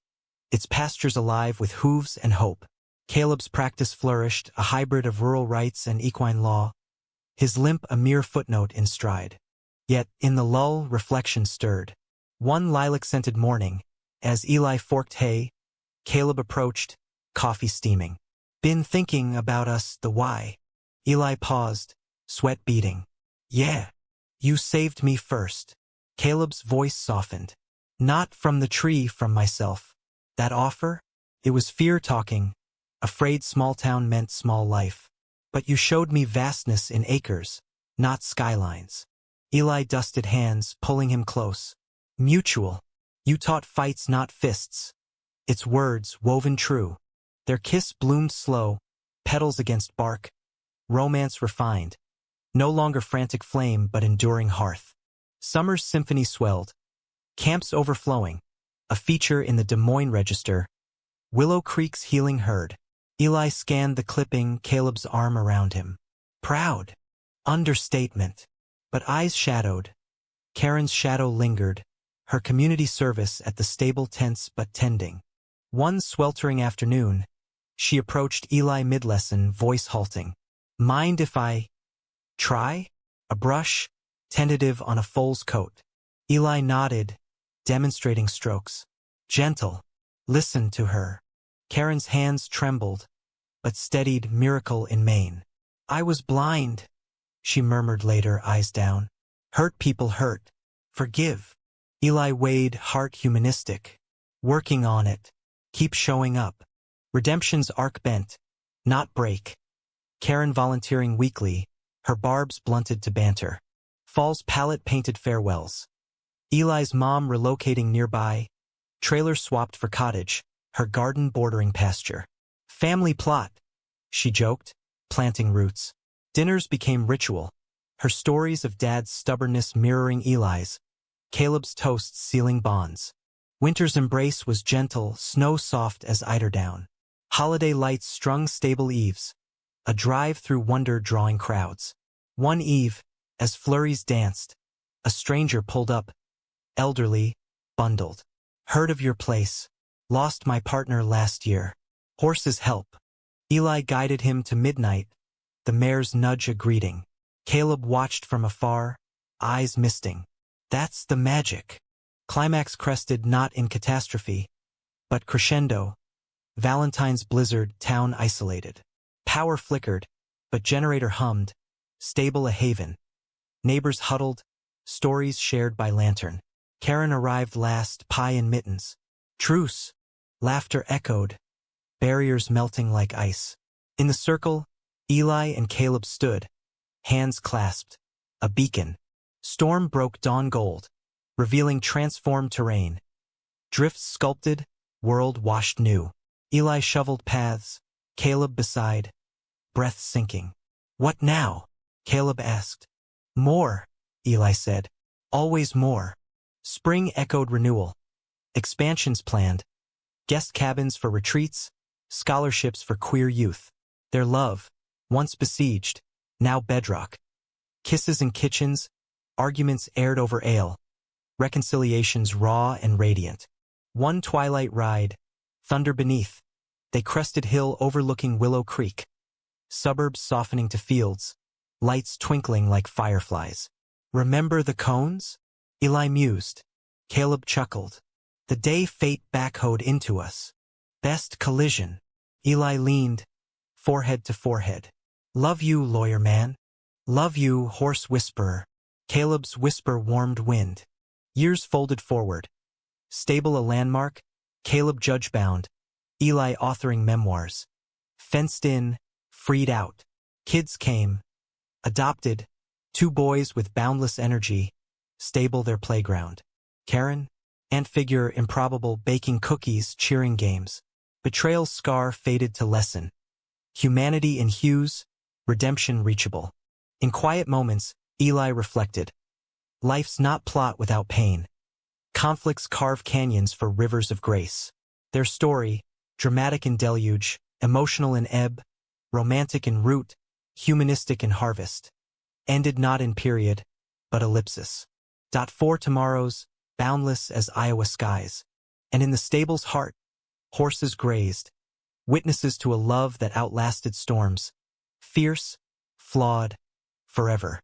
its pastures alive with hooves and hope. Caleb's practice flourished, a hybrid of rural rights and equine law, his limp a mere footnote in stride. Yet, in the lull, reflection stirred. One lilac-scented morning, as Eli forked hay, Caleb approached, coffee steaming. "Been thinking about us, the why." Eli paused, sweat beading. "Yeah, you saved me first." Caleb's voice softened. "Not from the tree, from myself. That offer? It was fear talking, afraid small town meant small life. But you showed me vastness in acres, not skylines." Eli dusted hands, pulling him close. "Mutual. You taught fights, not fists." Its words, woven true. Their kiss bloomed slow, petals against bark, romance refined. No longer frantic flame, but enduring hearth. Summer's symphony swelled. Camps overflowing. A feature in the Des Moines Register. Willow Creek's healing herd. Eli scanned the clipping, Caleb's arm around him. Proud. Understatement. But eyes shadowed. Karen's shadow lingered, her community service at the stable tense but tending. One sweltering afternoon, she approached Eli mid-lesson, voice halting. "Mind if I try?" A brush, tentative on a foal's coat. Eli nodded, demonstrating strokes. Gentle. Listen to her. Karen's hands trembled, but steadied, miracle in Maine. "I was blind," she murmured later, eyes down. "Hurt people hurt. Forgive." Eli weighed, heart humanistic. "Working on it. Keep showing up." Redemption's arc bent, not break. Karen volunteering weekly, her barbs blunted to banter. Fall's palette-painted farewells. Eli's mom relocating nearby, trailer swapped for cottage, her garden bordering pasture. "Family plot," she joked, planting roots. Dinners became ritual, her stories of Dad's stubbornness mirroring Eli's, Caleb's toasts sealing bonds. Winter's embrace was gentle, snow soft as eiderdown. Holiday lights strung stable eaves, a drive through wonder drawing crowds. One eve, as flurries danced, a stranger pulled up, elderly, bundled. "Heard of your place. Lost my partner last year. Horses help." Eli guided him to midnight, the mare's nudge a greeting. Caleb watched from afar, eyes misting. That's the magic. Climax crested not in catastrophe, but crescendo. Valentine's blizzard, town isolated. Power flickered, but generator hummed, stable a haven. Neighbors huddled, stories shared by lantern. Karen arrived last, pie and mittens. Truce. Laughter echoed, barriers melting like ice. In the circle, Eli and Caleb stood, hands clasped, a beacon. Storm broke dawn gold, revealing transformed terrain. Drifts sculpted, world washed new. Eli shoveled paths, Caleb beside, breath sinking. "What now?" Caleb asked. "More," Eli said. "Always more." Spring echoed renewal. Expansions planned. Guest cabins for retreats, scholarships for queer youth. Their love, once besieged, now bedrock. Kisses in kitchens, arguments aired over ale. Reconciliations raw and radiant. One twilight ride, thunder beneath. They crested hill overlooking Willow Creek. Suburbs softening to fields, lights twinkling like fireflies. "Remember the cones?" Eli mused. Caleb chuckled. "The day fate backhoed into us. Best collision." Eli leaned, forehead to forehead. "Love you, lawyer man. Love you, hoarse whisperer." Caleb's whisper warmed wind. Years folded forward. Stable a landmark, Caleb judge-bound, Eli authoring memoirs. Fenced in, freed out. Kids came. Adopted, 2 boys with boundless energy, stable their playground. Karen, aunt figure improbable, baking cookies, cheering games. Betrayal's scar faded to lesson. Humanity in hues, redemption reachable. In quiet moments, Eli reflected. Life's not plot without pain. Conflicts carve canyons for rivers of grace. Their story, dramatic in deluge, emotional in ebb, romantic in root, humanistic in harvest, ended not in period, but ellipsis. Four tomorrows, boundless as Iowa skies, and in the stable's heart, horses grazed, witnesses to a love that outlasted storms, fierce, flawed, forever.